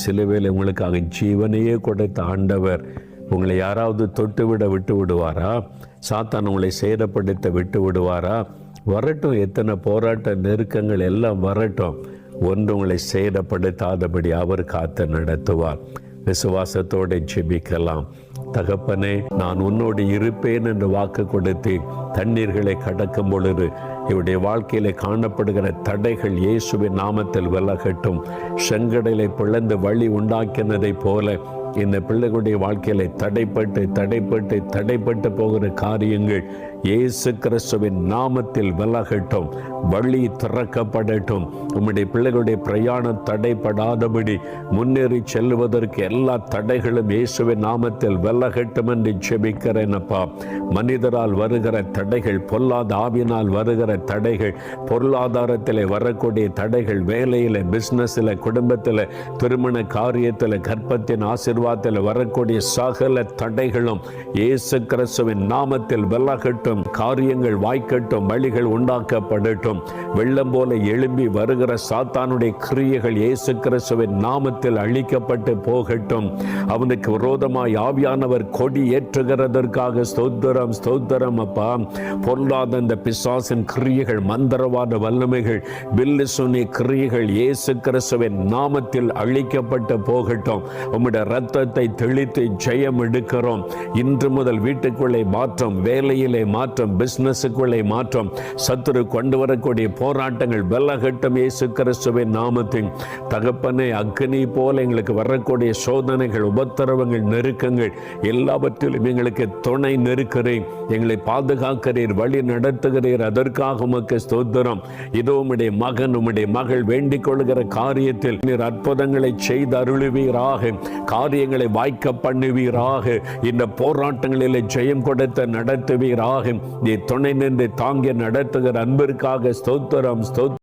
சிலுவையில் உங்களுக்காக ஜீவனையே கொடுத்த ஆண்டவர் உங்களை யாராவது தொட்டுவிட விட்டு விடுவாரா? சாத்தான் உங்களை சேதப்படுத்த விட்டு விடுவாரா? வரட்டும், எத்தனை போராட்ட நெருக்கங்கள் எல்லாம் வரட்டும், ஒன்று உங்களை சேதப்படுத்தாதபடி அவர் காத்து நடத்துவார். விசுவாசத்தோடு ஜெபிக்கலாம். தகப்பனே, நான் உன்னோடு இருப்பேன் என்று வாக்கு கொடுத்து தண்ணீர்களை கடக்கும் பொழுது இவருடைய வாழ்க்கையில காணப்படுகிற தடைகள் இயேசுவின் நாமத்தில் விலகட்டும். செங்கடலை பிளந்து வழி உண்டாக்கினதை போல இந்த பிள்ளைகளுடைய வாழ்க்கையில தடைப்பட்டு போகிற காரியங்கள் இயேசு கிறிஸ்துவின் நாமத்தில் விலகட்டும். வழி திறக்கப்படட்டும். உம்முடைய பிள்ளைகளுடைய பிரயாணம் தடைப்படாதபடி முன்னேறி செல்வதற்கு எல்லா தடைகளும் இயேசுவின் நாமத்தில் விலகட்டும் என்று ஜெபிக்கிறேன் அப்பா. மனிதரால் வருகிற தடைகள், பொல்லாத ஆவியினால் வருகிற தடைகள், பொருளாதாரத்தில் வரக்கூடிய தடைகள், வேலையில், பிசினஸில், குடும்பத்தில், திருமண காரியத்தில், கர்ப்பத்தின் ஆசீர்வாதத்தில் வரக்கூடிய சகல தடைகளும் இயேசு கிறிஸ்துவின் நாமத்தில் விலகட்டும். காரியங்கள் வாய்க்கட்டும், வழிகள் உண்டாக்கப்படட்டும். வெள்ளம் போல எழும்பி வருகிற சாத்தானுடைய கிரியைகள் இயேசு கிறிஸ்துவின் நாமத்தில் அழிக்கப்பட்டு போகட்டும். அவனுக்கு விரோதமாய் ஆவியானவர் கொடி ஏற்றுகிறதற்காக ஸ்தோத்திரம், ஸ்தோத்திரம் அப்பா. பொருளாத இந்த பிசாசின் கிரியைகள், மந்திரவாத வல்லமைகள், வில்லு சுனி கிரியைகள் இயேசு கிறிஸ்துவின் நாமத்தில் அழிக்கப்பட்டு போகட்டும். உம்முடைய ரத்தத்தை தெளித்து ஜெயம் எடுக்கிறோம். இன்று முதல் வீட்டுக்குள்ளே மாற்றம், வேலையிலே மாற்றம், பிசினஸுக்குள்ளே மாற்றம், சத்துரு கொண்டு வரக்கூடிய போராட்டங்கள் விலகட்டும் இயேசு கிறிஸ்துவின் நாமத்தின். தகப்பனே, அக்னி போல எங்களுக்கு வரக்கூடிய சோதனைகள், உபத்திரவங்கள், நெருக்கங்கள் எல்லாவற்றிலும் எங்களுக்கு துணை நிற்கிறேன். எங்களை பாதுகாக்கிறீர், வழி நடத்துகிறீர். அதற்காக உமக்கு ஸ்தோத்திரம். இதோ உம்முடைய மகன், உம்முடைய மகள் வேண்டிக் கொள்கிற காரியத்தில் நீர் அற்புதங்களை செய்து அருளுவீராக, காரியங்களை வாய்க்க பண்ணுவீராக, இந்த போராட்டங்களில் ஜெயம் கொடுத்த நடத்துவீராக. நீ துணை நின்று தாங்கி நடத்துகிற அன்பிற்காக ஸ்தோத்திரம், ஸ்தோத்திரம்.